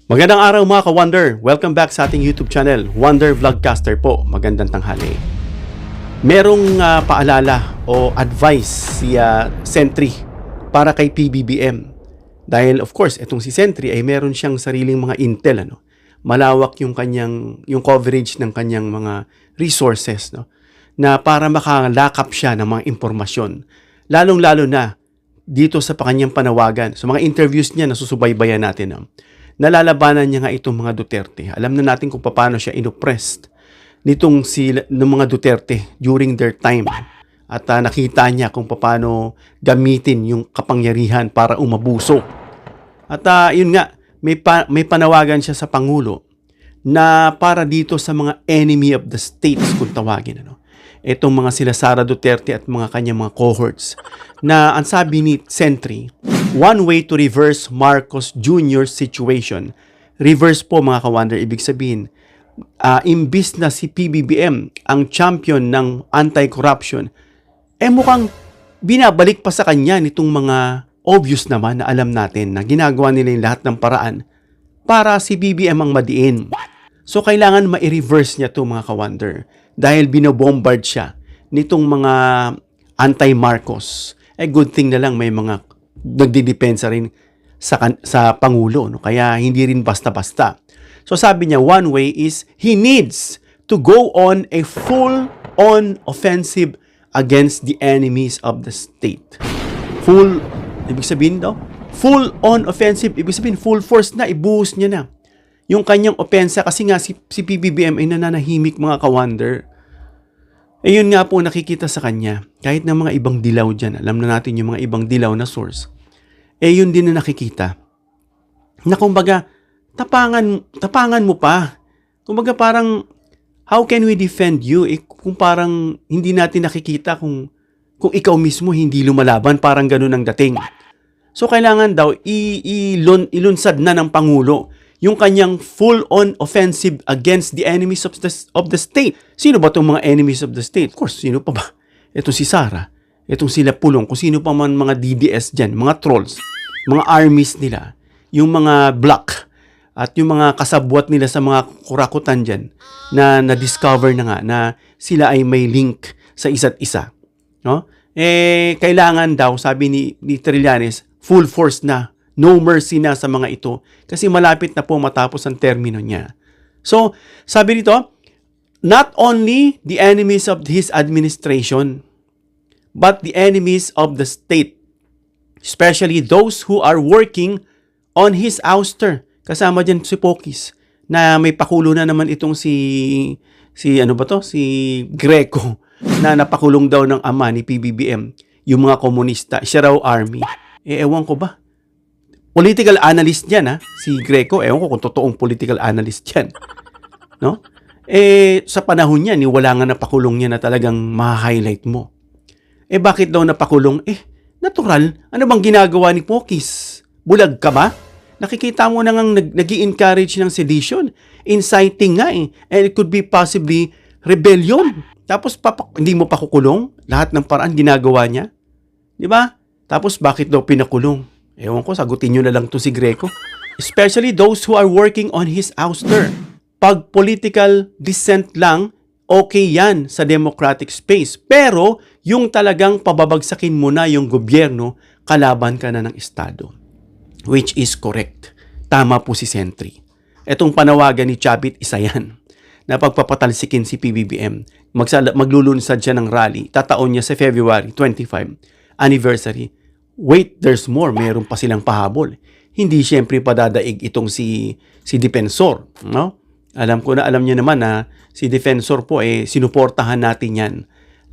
Magandang araw mga ka-Wonder! Welcome back sa ating YouTube channel, Wonder Vlogcaster po. Magandang tanghali. Merong paalala o advice si Sentry para kay PBBM. Dahil of course, itong si Sentry ay meron siyang sariling mga intel. Malawak yung coverage ng kanyang mga resources, na para makalakap siya ng mga impormasyon. Lalong-lalo na dito sa kanyang panawagan. So mga interviews niya na susubaybayan natin. Nalalabanan niya nga itong mga Duterte. Alam na natin kung paano siya inoppressed ng mga Duterte during their time. At nakita niya kung paano gamitin yung kapangyarihan para umabuso. At yun nga, may panawagan siya sa Pangulo na para dito sa mga enemy of the states kung tawagin. Itong mga sila Sara Duterte at mga kanyang mga cohorts. Na ang sabi ni Sentry, one way to reverse Marcos Jr. situation. Reverse po mga ka-Wonder, ibig sabihin, imbis na si PBBM ang champion ng anti-corruption, mukhang binabalik pa sa kanya nitong mga obvious naman na alam natin na ginagawa nila yung lahat ng paraan para si BBM ang madiin. So kailangan ma-reverse niya to mga ka-Wonder dahil binobombard siya nitong mga anti-Marcos. Good thing na lang may mga nagdidepensa rin sa Pangulo. Kaya hindi rin basta-basta. So sabi niya, one way is he needs to go on a full-on offensive against the enemies of the state. Ibig sabihin daw, full-on offensive, ibig sabihin full force na, ibuhos niya na yung kanyang opensa kasi nga si PBBM ay nananahimik mga ka-Wonder. Yun nga po nakikita sa kanya, kahit na mga ibang dilaw dyan, alam na natin yung mga ibang dilaw na source, yun din na nakikita. Na kumbaga, tapangan mo pa. Kumbaga parang, how can we defend you? Kung parang hindi natin nakikita kung ikaw mismo hindi lumalaban, parang ganun ang dating. So kailangan daw, ilunsad na ng Pangulo yung kanyang full-on offensive against the enemies of the state. Sino ba itong mga enemies of the state? Of course, sino pa ba? Ito si Sara, itong sila Pulong, kung sino pa man mga DDS dyan, mga trolls, mga armies nila, yung mga black, at yung mga kasabwat nila sa mga kurakutan dyan, na na-discover na nga na sila ay may link sa isa't isa. No? Kailangan daw, sabi ni Trillanes, full force na, no mercy na sa mga ito kasi malapit na po matapos ang termino niya. So, sabi nito, not only the enemies of his administration, but the enemies of the state, especially those who are working on his ouster. Kasama dyan si Pokis, na may pakulo na naman itong si Greco, na napakulong daw ng ama ni PBBM, yung mga komunista, siya raw army. Ewan ko ba? Political analyst yan, si Greco. Ewan ko kung totoong political analyst yan. No? Sa panahon niya, wala nga napakulong niya na talagang ma-highlight mo. Bakit daw napakulong? Natural. Ano bang ginagawa ni Pokis? Bulag ka ba? Nakikita mo na ngang nag-i-encourage ng sedition. Inciting nga And it could be possibly rebellion. Tapos hindi mo pa kukulong? Lahat ng paraan ginagawa niya? Di ba? Tapos bakit daw pinakulong? Ewan ko, sagutin nyo na lang to si Greco. Especially those who are working on his ouster. Pag political dissent lang, okay yan sa democratic space. Pero, yung talagang pababagsakin mo na yung gobyerno, kalaban ka na ng Estado. Which is correct. Tama po si Sentry. Etong panawagan ni Chavit, isa yan. Na pagpapatalsikin si PBBM. Maglulunsad siya ng rally. Tataon niya sa February 25 anniversary. Wait, there's more. Meron pa silang pahabol. Hindi siyempre padadaig itong si Defensor. No? Alam niyo naman na si Defensor po sinuportahan natin yan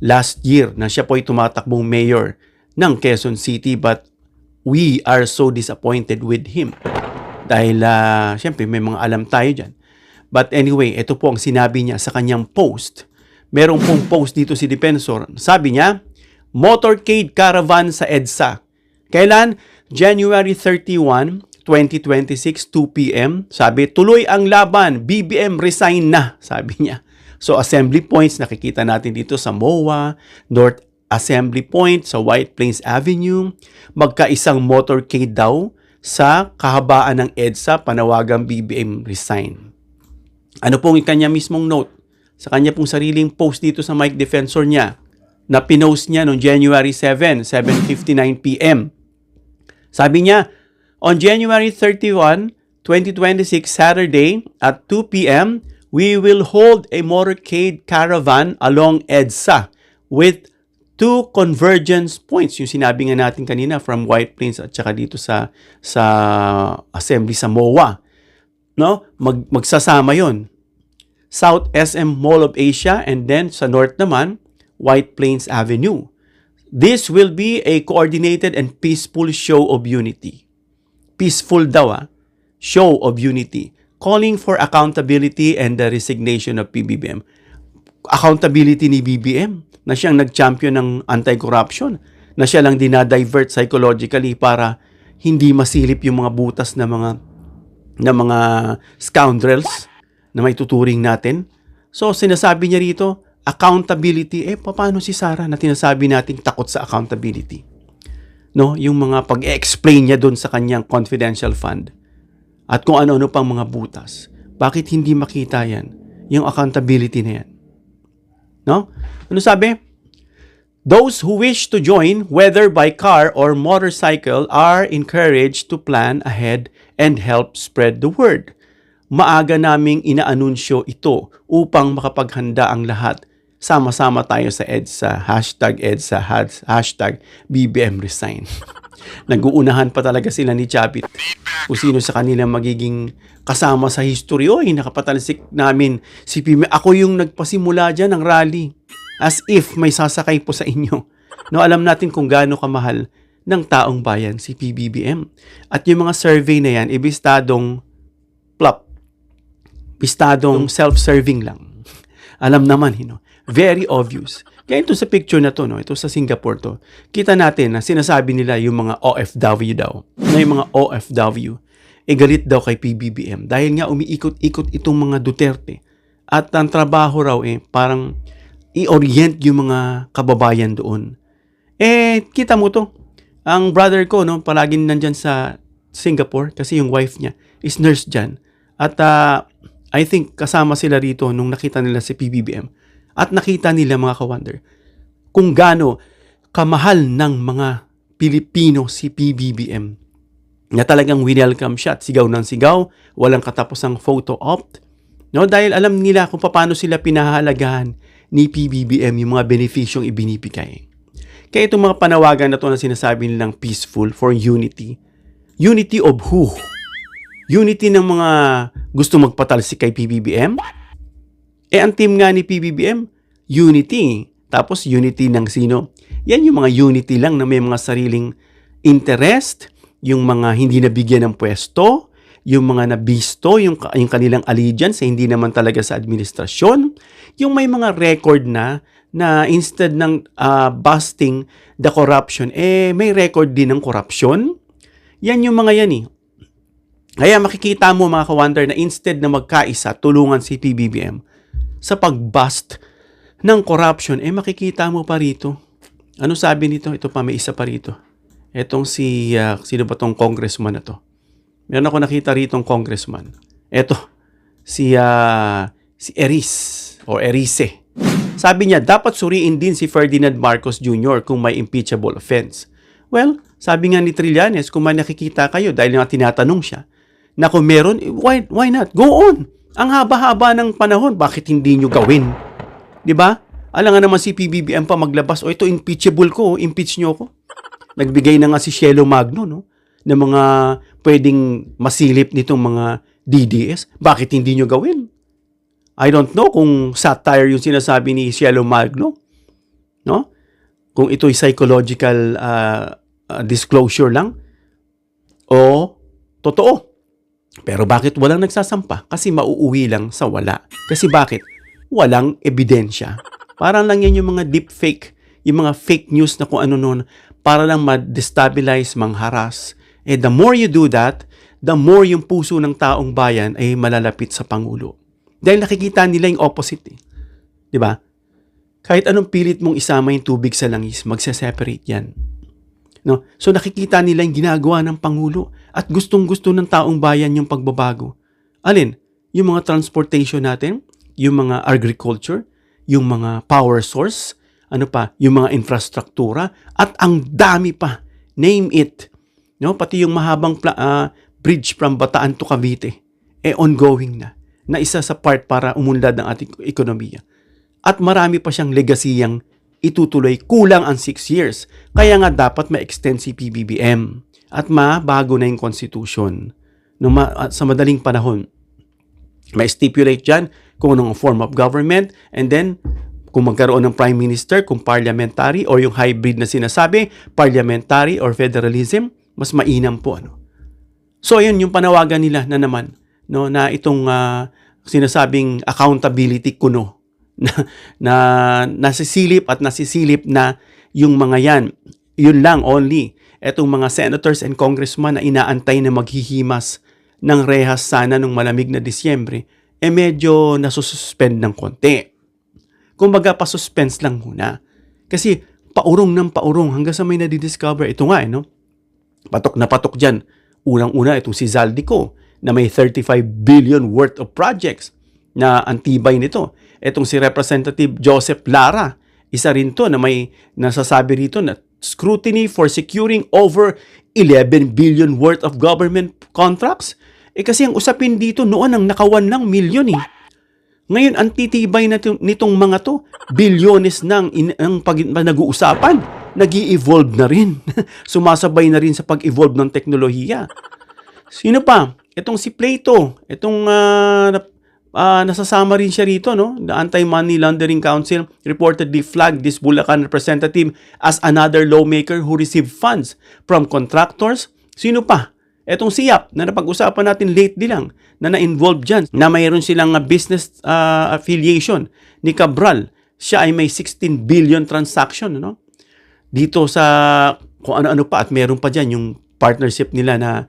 last year na siya po ay tumatakbong mayor ng Quezon City, but we are so disappointed with him. Dahil siyempre may mga alam tayo dyan. But anyway, ito po ang sinabi niya sa kanyang post. Merong pong post dito si Defensor. Sabi niya, motorcade caravan sa EDSA. Kailan? January 31, 2026, 2 p.m. Sabi, tuloy ang laban. BBM resign na, sabi niya. So, assembly points, nakikita natin dito sa MOA, North Assembly Point, sa White Plains Avenue. Magkaisang motorcade daw sa kahabaan ng EDSA, panawagang BBM resign. Ano pong kanya mismong note? Sa kanya pong sariling post dito sa mic defensor niya na pinost niya noong January 7, 7:59 p.m. Sabi niya, on January 31, 2026, Saturday at 2 p.m., we will hold a motorcade caravan along EDSA with 2 convergence points. Yung sinabi nga natin kanina from White Plains at saka dito sa assembly sa MOA. No? Magsasama yon. South SM Mall of Asia and then sa north naman, White Plains Avenue. This will be a coordinated and peaceful show of unity. Peaceful daw show of unity. Calling for accountability and the resignation of PBBM. Accountability ni BBM na siyang nag-champion ng anti-corruption, na siya lang dinadivert psychologically para hindi masilip yung mga butas na mga scoundrels na may tuturing natin. So, sinasabi niya rito, accountability. Paano si Sara na tinasabi nating takot sa accountability? No, yung mga pag-explain niya doon sa kanyang confidential fund at kung ano-ano pang mga butas. Bakit hindi makita yan? Yung accountability na yan. No? Ano sabi? Those who wish to join, whether by car or motorcycle, are encouraged to plan ahead and help spread the word. Maaga naming inaanunsyo ito upang makapaghanda ang lahat. Sama-sama tayo sa EDSA, #EDSA, #BBM resign. Nag-uunahan pa talaga sila ni Chavit kung sino sa kanila magiging kasama sa history. Nakapatalsik namin si PBBM. Ako yung nagpasimula dyan ng rally. As if may sasakay po sa inyo. No, alam natin kung gaano kamahal ng taong bayan si PBBM. At yung mga survey na yan, ibistadong plop. Bistadong self-serving lang. Alam naman, very obvious. Kaya ito sa picture na to, ito sa Singapore to, kita natin na sinasabi nila yung mga OFW daw. Na yung mga OFW, galit daw kay PBBM dahil nga umiikot-ikot itong mga Duterte. At ang trabaho raw parang i-orient yung mga kababayan doon. Kita mo to. Ang brother ko, palaging nandyan sa Singapore kasi yung wife niya is nurse dyan. At I think kasama sila rito nung nakita nila si PBBM. At nakita nila mga ka-wonder kung gaano kamahal ng mga Pilipino si PBBM. Na talagang welcome siya at sigaw ng sigaw, walang katapusang photo op. No, dahil alam nila kung paano sila pinahahalagahan ni PBBM yung mga benefisyong ibinibigay. Kaya itong mga panawagan na to na sinasabi nilang peaceful for unity. Unity of who? Unity ng mga gusto magpatalsik kay PBBM? Ang team nga ni PBBM, unity. Tapos unity ng sino? Yan yung mga unity lang na may mga sariling interest, yung mga hindi nabigyan ng pwesto, yung mga nabisto, yung kanilang allegiance, hindi naman talaga sa administrasyon, yung may mga record na instead ng busting the corruption, may record din ng corruption. Yan yung mga yan Kaya makikita mo mga ka-wonder na instead na magkaisa, tulungan si PBBM sa pag-bust ng corruption, makikita mo pa rito. Ano sabi nito? Ito pa, may isa pa rito. Etong sino ba tong congressman na to? Meron ako nakita rito ng congressman. Eto, si Eris o Erice. Sabi niya, dapat suriin din si Ferdinand Marcos Jr. kung may impeachable offense. Well, sabi nga ni Trillanes, kung may nakikita kayo, dahil nga tinatanong siya, na kung meron, why not? Go on! Ang haba-haba ng panahon, bakit hindi nyo gawin? Diba? Alam nga naman si PBBM pa maglabas, ito impeachable ko, impeach nyo ko. Nagbigay na nga si Cielo Magno, ng mga pwedeng masilip nitong mga DDS. Bakit hindi nyo gawin? I don't know kung satire yung sinasabi ni Cielo Magno. No? Kung ito'y psychological disclosure lang o totoo. Pero bakit walang nagsasampa? Kasi mauuwi lang sa wala. Kasi bakit? Walang ebidensya. Parang lang yan yung mga deepfake, yung mga fake news na kung ano nun, para lang ma-destabilize, mangharas. The more you do that, the more yung puso ng taong bayan ay malalapit sa Pangulo. Dahil nakikita nila yung opposite. Diba? Kahit anong pilit mong isama yung tubig sa langis, magse-separate yan. No? So nakikita nila yung ginagawa ng Pangulo. At gustong-gusto ng taong bayan yung pagbabago. Alin? Yung mga transportation natin, yung mga agriculture, yung mga power source, ano pa, yung mga infrastruktura, at ang dami pa. Name it. No? Pati yung mahabang bridge from Bataan to Cavite, ongoing na isa sa part para umunlad ng ating ekonomiya. At marami pa siyang legasiyang itutuloy, kulang ang 6 years. Kaya nga dapat ma-extend si PBBM at mabago na yung constitution. Sa madaling panahon, ma-stipulate dyan kung anong form of government, and then kung magkaroon ng prime minister, kung parliamentary or yung hybrid na sinasabi, parliamentary or federalism, mas mainam po. So ayun yung panawagan nila na naman, no, na itong sinasabing accountability kuno na nasisilip na yung mga yan. Yun lang only. Etong mga senators and congressmen na inaantay na maghihimas ng rehas sana nung malamig na Disyembre, medyo nasususpend ng konti. Kumbaga, pa-suspense lang muna. Kasi paurong ng paurong hanggang sa may nadidiscover. Ito nga, no? Patok na patok dyan. Unang-una, itong si Zaldico na may 35 billion worth of projects na antibay nito. Itong si Representative Joseph Lara, isa rin to na may nasasabi rito na scrutiny for securing over 11 billion worth of government contracts. Kasi ang usapin dito noon ang nakawan lang milyon eh. Ngayon, ang titibay na nitong mga to, bilyones nang nag-uusapan, nag-i-evolve na rin. Sumasabay na rin sa pag-evolve ng teknolohiya. Sino pa? Itong si Plato, itong nasasama rin siya rito, no? The Anti-Money Laundering Council reportedly flagged this Bulacan representative as another lawmaker who received funds from contractors. Sino pa? Etong si Yap, na napag-usapan natin lately lang, na na-involve dyan, na mayroon silang business affiliation ni Cabral. Siya ay may 16 billion transaction, no? Dito sa kung ano-ano pa, at meron pa dyan yung partnership nila na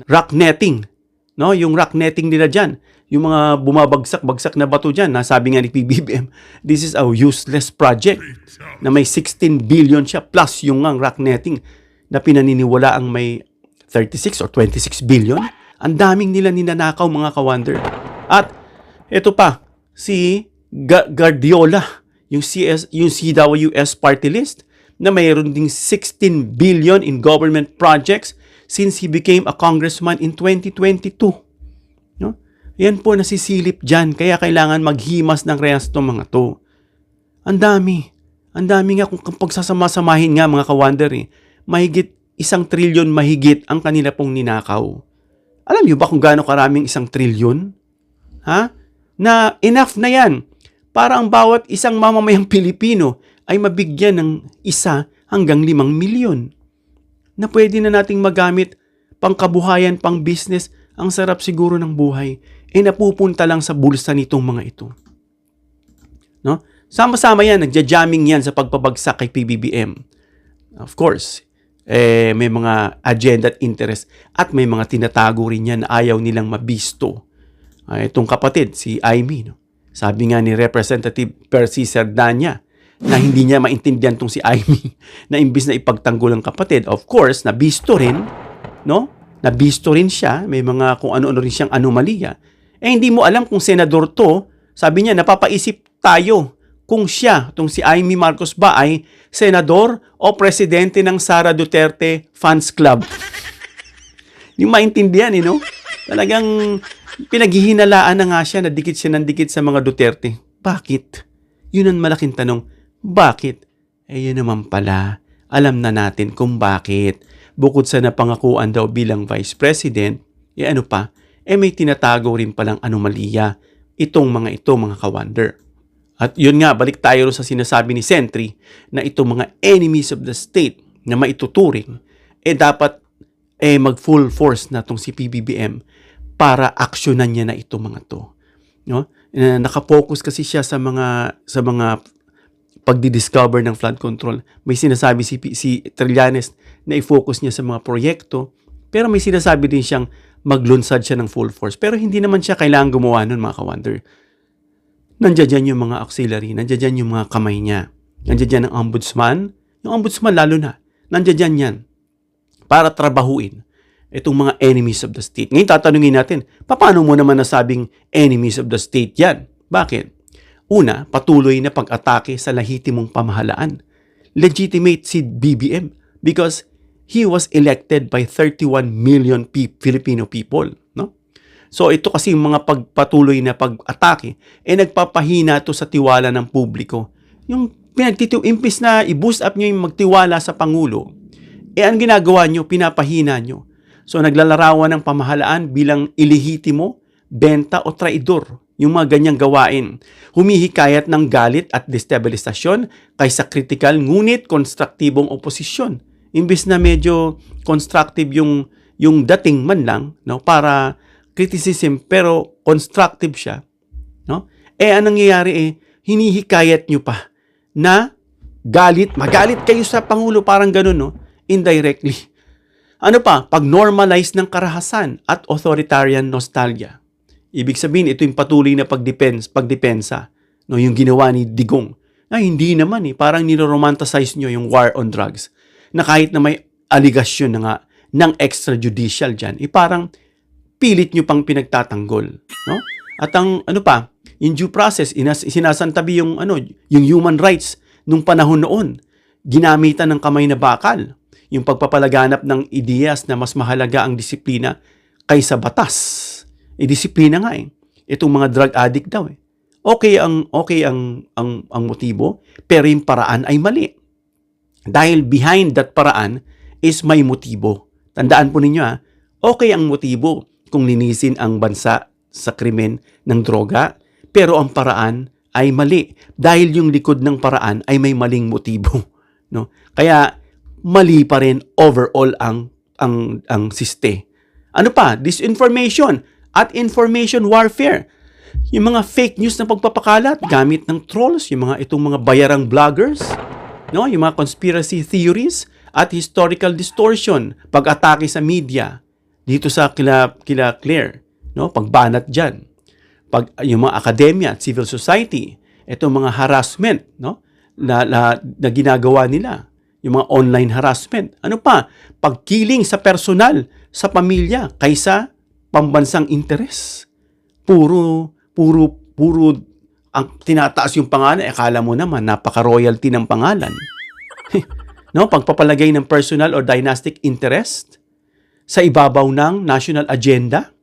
rock netting, no? Yung rock netting nila dyan, yung mga bumabagsak-bagsak na bato dyan, sabi nga ni PBBM, this is a useless project na may 16 billion siya plus yung rock netting na pinaniniwala ang may 36 or 26 billion. Ang daming nila ninanakaw, mga ka-wonder. At ito pa, si Guardiola, yung CWS party list, na mayroon ding 16 billion in government projects since he became a congressman in 2022. No? Yan po nasisilip dyan. Kaya kailangan maghimas ng rehas itong mga to. Ang dami. Ang dami nga kung pagsasama-samahin nga, mga ka-wonder, mahigit 1 trilyon mahigit ang kanila pong ninakaw. Alam niyo ba kung gaano karaming 1 trilyon? Ha? Na enough na yan para ang bawat isang mamamayang Pilipino ay mabigyan ng 1 hanggang 5 milyon na pwede na nating magamit pang kabuhayan, pang business. Ang sarap siguro ng buhay. Napupunta lang sa bulsa nitong mga ito. No? Sama-sama yan, nagja-jamming yan sa pagpabagsak kay PBBM. Of course, may mga agenda at interest at may mga tinatago rin yan na ayaw nilang mabisto. Itong kapatid, si Aimee, no? Sabi nga ni Representative Percy Sardania na hindi niya maintindihan tong si Aimee na imbis na ipagtanggol ang kapatid, of course, nabisto rin, no? Nabisto rin siya, may mga kung ano-ano rin siyang anomalya. Hindi mo alam kung senador to, sabi niya, napapaisip tayo kung siya, itong si Aimee Marcos ba ay senador o presidente ng Sara Duterte Fans Club. Hindi maintindihan, no? Talagang pinaghihinalaan na nga siya, nadikit siya ng dikit sa mga Duterte. Bakit? Yun ang malaking tanong. Bakit? Yun naman pala. Alam na natin kung bakit. Bukod sa napangakuan daw bilang Vice President, ano pa? May tinatago rin palang anomalya. Itong mga ito, mga ka-wonder. At yun nga, balik tayo sa sinasabi ni Sentry na itong mga enemies of the state na maituturing, dapat mag-full force na itong si PBBM para aksyonan niya na itong mga to. No? Nakapokus kasi siya sa mga pagdi-discover ng flood control. May sinasabi si Trillanes na i-focus niya sa mga proyekto, pero may sinasabi din siyang maglunsad siya ng full force. Pero hindi naman siya kailangan gumawa nun, mga ka-wonder. Nandiyan yung mga auxiliary, nandiyan yung mga kamay niya. Nandiyan ang ombudsman. Yung ombudsman lalo na. Nandiyan yan para trabahuin. Itong mga enemies of the state. Ngayon tatanungin natin, paano mo naman nasabing enemies of the state yan? Bakit? Una, patuloy na pag-atake sa lehitimong pamahalaan. Legitimate si BBM because he was elected by 31 million Filipino people. No? So ito kasi yung mga pagpatuloy na pag-atake, nagpapahina to sa tiwala ng publiko. Yung imbis na i-boost up nyo yung magtiwala sa Pangulo, ang ginagawa nyo, pinapahina nyo. So naglalarawan ng pamahalaan bilang ilehitimo, benta o traidor. Yung mga ganyang gawain. Humihikayat ng galit at destabilisasyon kaysa kritikal ngunit konstruktibong oposisyon. Imbis na medyo constructive yung dating man lang, no, para criticism pero constructive siya, no? Anong nangyayari hinihikayat nyo pa na magalit kayo sa Pangulo, parang ganun, no? Indirectly. Ano pa? Pag-normalize ng karahasan at authoritarian nostalgia. Ibig sabihin, ito yung patuloy na pagdepensa, no, yung ginawa ni Digong. Na hindi naman parang niromanticize nyo yung war on drugs. Na kahit na may aligasyon na nga ng extrajudicial dyan, parang pilit nyo pang pinagtatanggol. No? At ang ano pa, yung due process, sinasantabi yung human rights nung panahon noon. Ginamitan ng kamay na bakal. Yung pagpapalaganap ng ideyas na mas mahalaga ang disiplina kaysa batas. Disiplina nga Itong mga drug addict daw Okay ang motibo, pero yung paraan ay mali. Dahil behind that paraan is may motibo. Tandaan po ninyo okay ang motibo kung linisin ang bansa sa krimen ng droga, pero ang paraan ay mali. Dahil yung likod ng paraan ay may maling motibo. No? Kaya mali pa rin overall ang siste. Ano pa? Disinformation at information warfare. Yung mga fake news na pagpapakalat gamit ng trolls, itong mga bayarang vloggers, no? Yung mga conspiracy theories at historical distortion, pag-atake sa media, dito sa kila Claire, no? Pagbanat diyan. Yung mga academia at civil society, itong mga harassment, no? na ginagawa nila. Yung mga online harassment. Ano pa? Pagkiling sa personal, sa pamilya, kaysa pambansang interes. Puro ang tinataas yung pangalan. Akala mo naman, napaka-royalty ng pangalan. No? Pagpapalagay ng personal or dynastic interest sa ibabaw ng national agenda.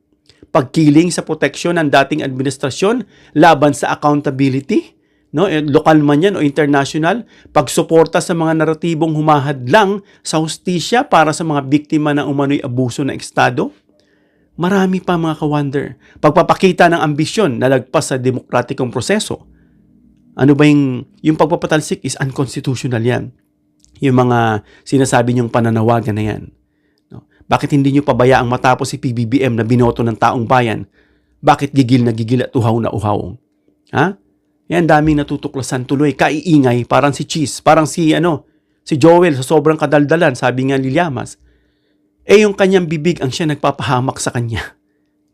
Pagkiling sa proteksyon ng dating administrasyon laban sa accountability. No, lokal man yan o international, pagsuporta sa mga naratibong humahadlang sa hustisya para sa mga biktima ng umano'y abuso ng Estado. Marami pa mga ka-wonder. Pagpapakita ng ambisyon na lagpas sa demokratikong proseso. Ano ba yung pagpapatalsik is unconstitutional yan. Yung mga sinasabi niyong pananawagan na yan. No? Bakit hindi niyo pabayaang matapos si PBBM na binoto ng taong bayan? Bakit gigil na gigil at uhaw na uhaw? Ha? Yan, daming natutuklasan tuloy. Kaiingay, parang si Cheese, parang si Joel sa sobrang kadaldalan, sabi nga ni Llamas. Yung kanyang bibig ang siya nagpapahamak sa kanya.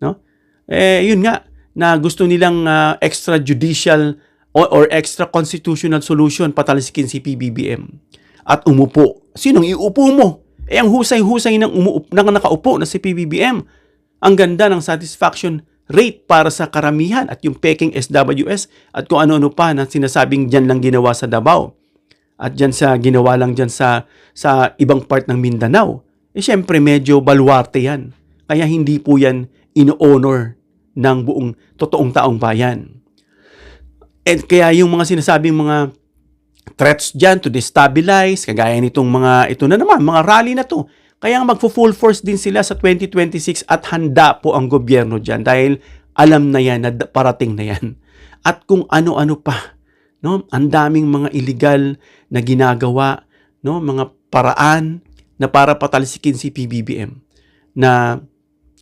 No? Yun nga, na gusto nilang extrajudicial or extra constitutional solution patalsikin si PBBM. At umupo. Sinong iupo mo? Ang husay-husay ng nakaupo na si PBBM. Ang ganda ng satisfaction rate para sa karamihan at yung peking SWS at kung ano-ano pa na sinasabing dyan lang ginawa sa Davao at dyan ginawa lang dyan sa ibang part ng Mindanao. Siyempre medyo baluarte yan. Kaya hindi po yan ino-honor ng buong totoong taong bayan. And kaya yung mga sinasabing mga threats dyan to destabilize, kagaya nitong ito na naman, mga rally na to. Kaya magfo-full force din sila sa 2026 at handa po ang gobyerno dyan dahil alam na yan na parating na yan. At kung ano-ano pa, no? Ang daming mga illegal na ginagawa, no? Mga paraan na para patalsikin si PBBM na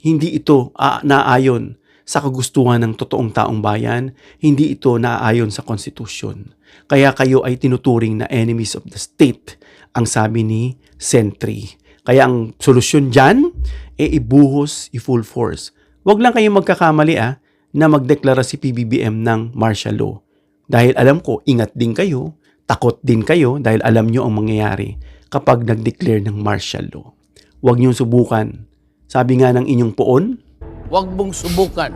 hindi ito naayon sa kagustuhan ng totoong taong bayan, hindi ito naayon sa konstitusyon. Kaya kayo ay tinuturing na enemies of the state, ang sabi ni Sentry. Kaya ang solusyon dyan, ibuhos, i-full force. Huwag lang kayong magkakamali na magdeklara si PBBM ng martial law. Dahil alam ko, ingat din kayo, takot din kayo dahil alam nyo ang mangyayari kapag nag-declare ng martial law. Huwag nyo subukan Sabi nga ng inyong poon, Huwag mong subukan.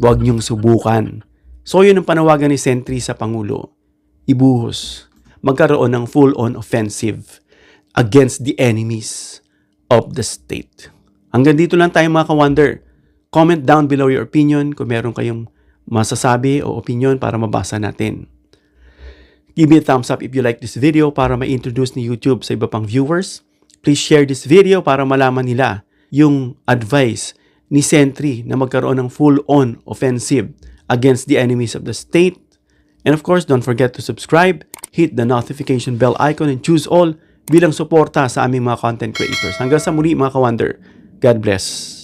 huwag niyong subukan. So yun ang panawagan ni Sentry sa Pangulo. Ibuhos, magkaroon ng full-on offensive against the enemies of the state. Hanggang dito lang tayo mga ka-wonder. Comment down below your opinion kung meron kayong masasabi o opinion para mabasa natin. Give me a thumbs up if you like this video para ma-introduce ni YouTube sa iba pang viewers. Please share this video para malaman nila yung advice ni Sentry na magkaroon ng full-on offensive against the enemies of the state. And of course, don't forget to subscribe, hit the notification bell icon, and choose all bilang suporta sa aming mga content creators. Hanggang sa muli mga ka-wonder. God bless.